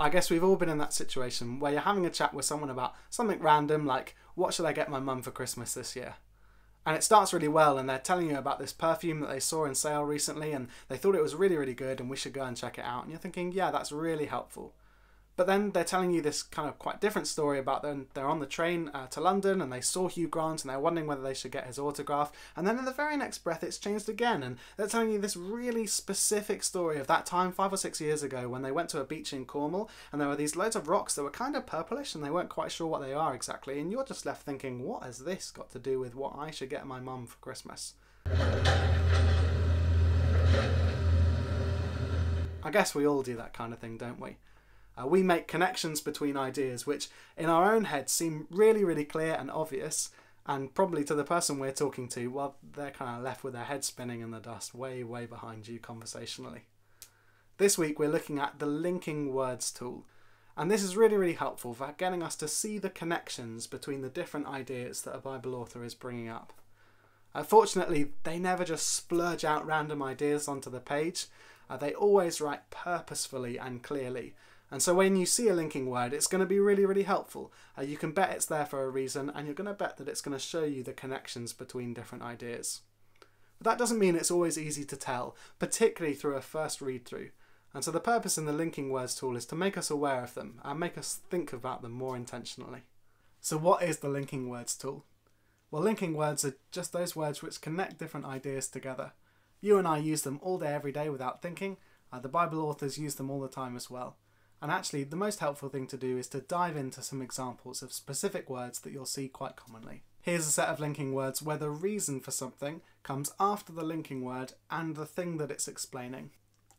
I guess we've all been in that situation where you're having a chat with someone about something random like, what should I get my mum for Christmas this year? And it starts really well and they're telling you about this perfume that they saw in sale recently and they thought it was really, really good and we should go and check it out. And you're thinking, yeah, that's really helpful. But then they're telling you this kind of quite different story about them. They're on the train to London and they saw Hugh Grant and they're wondering whether they should get his autograph. And then in the very next breath, it's changed again. And they're telling you this really specific story of that time 5 or 6 years ago when they went to a beach in Cornwall and there were these loads of rocks that were kind of purplish and they weren't quite sure what they are exactly. And you're just left thinking, what has this got to do with what I should get my mum for Christmas? I guess we all do that kind of thing, don't we? We make connections between ideas which in our own heads seem really, really clear and obvious, and probably to the person we're talking to, well, they're kind of left with their head spinning in the dust way, way behind you conversationally. This week we're looking at the linking words tool, and this is really, really helpful for getting us to see the connections between the different ideas that a Bible author is bringing up. Fortunately, they never just splurge out random ideas onto the page. They always write purposefully and clearly. And so when you see a linking word, it's going to be really, really helpful. You can bet it's there for a reason, and you're going to bet that it's going to show you the connections between different ideas. But that doesn't mean it's always easy to tell, particularly through a first read-through. And so the purpose in the linking words tool is to make us aware of them and make us think about them more intentionally. So what is the linking words tool? Well, linking words are just those words which connect different ideas together. You and I use them all day, every day without thinking. The Bible authors use them all the time as well. And actually, the most helpful thing to do is to dive into some examples of specific words that you'll see quite commonly. Here's a set of linking words where the reason for something comes after the linking word and the thing that it's explaining.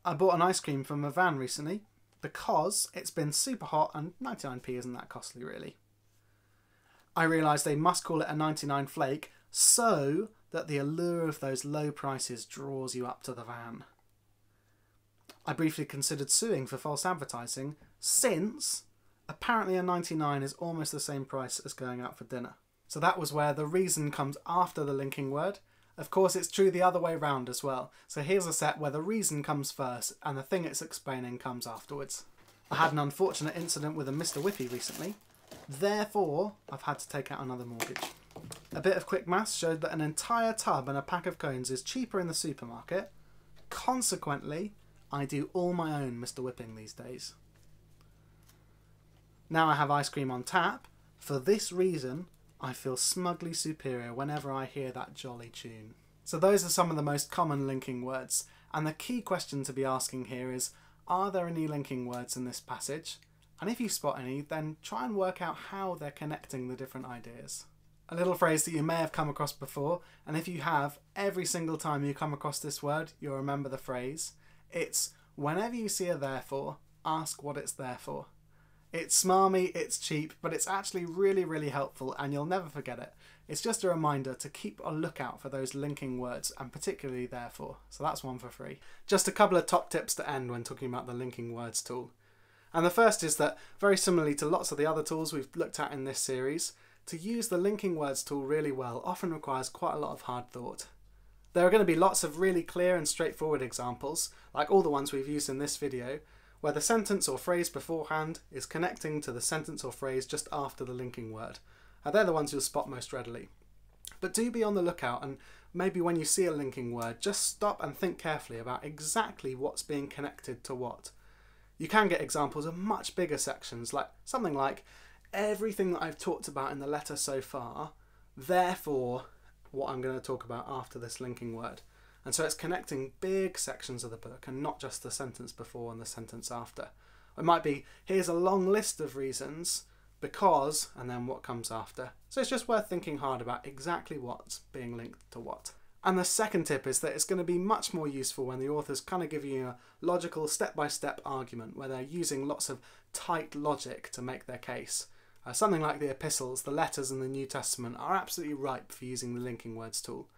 I bought an ice cream from a van recently because it's been super hot and 99p isn't that costly really. I realised they must call it a 99 flake so that the allure of those low prices draws you up to the van. I briefly considered suing for false advertising since apparently a 99 is almost the same price as going out for dinner. So that was where the reason comes after the linking word. Of course, it's true the other way round as well. So here's a set where the reason comes first and the thing it's explaining comes afterwards. I had an unfortunate incident with a Mr. Whippy recently. Therefore, I've had to take out another mortgage. A bit of quick maths showed that an entire tub and a pack of cones is cheaper in the supermarket. Consequently, I do all my own Mr. Whipping these days. Now I have ice cream on tap. For this reason, I feel smugly superior whenever I hear that jolly tune. So those are some of the most common linking words. And the key question to be asking here is, are there any linking words in this passage? And if you spot any, then try and work out how they're connecting the different ideas. A little phrase that you may have come across before, and if you have, every single time you come across this word, you'll remember the phrase. It's, whenever you see a therefore, ask what it's there for. It's smarmy, it's cheap, but it's actually really, really helpful and you'll never forget it. It's just a reminder to keep a lookout for those linking words and particularly therefore. So that's one for free. Just a couple of top tips to end when talking about the linking words tool. And the first is that, very similarly to lots of the other tools we've looked at in this series, to use the linking words tool really well often requires quite a lot of hard thought. There are going to be lots of really clear and straightforward examples, like all the ones we've used in this video, where the sentence or phrase beforehand is connecting to the sentence or phrase just after the linking word. They're the ones you'll spot most readily. But do be on the lookout, and maybe when you see a linking word, just stop and think carefully about exactly what's being connected to what. You can get examples of much bigger sections, like something like, everything that I've talked about in the letter so far, therefore what I'm going to talk about after this linking word. And so it's connecting big sections of the book and not just the sentence before and the sentence after. It might be, here's a long list of reasons, because, and then what comes after. So it's just worth thinking hard about exactly what's being linked to what. And the second tip is that it's going to be much more useful when the authors kind of give you a logical step-by-step argument where they're using lots of tight logic to make their case. Something like the epistles, the letters in the New Testament are absolutely ripe for using the linking words tool.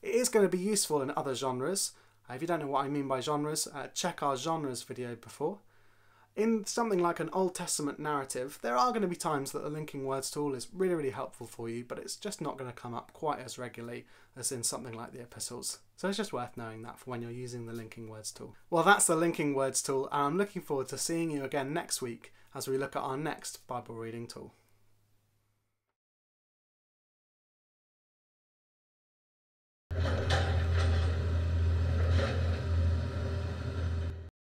It is going to be useful in other genres. If you don't know what I mean by genres, check our genres video before. In something like an Old Testament narrative, there are going to be times that the linking words tool is really, really helpful for you, but it's just not going to come up quite as regularly as in something like the epistles. So it's just worth knowing that for when you're using the linking words tool. Well, that's the linking words tool, and I'm looking forward to seeing you again next week as we look at our next Bible reading tool.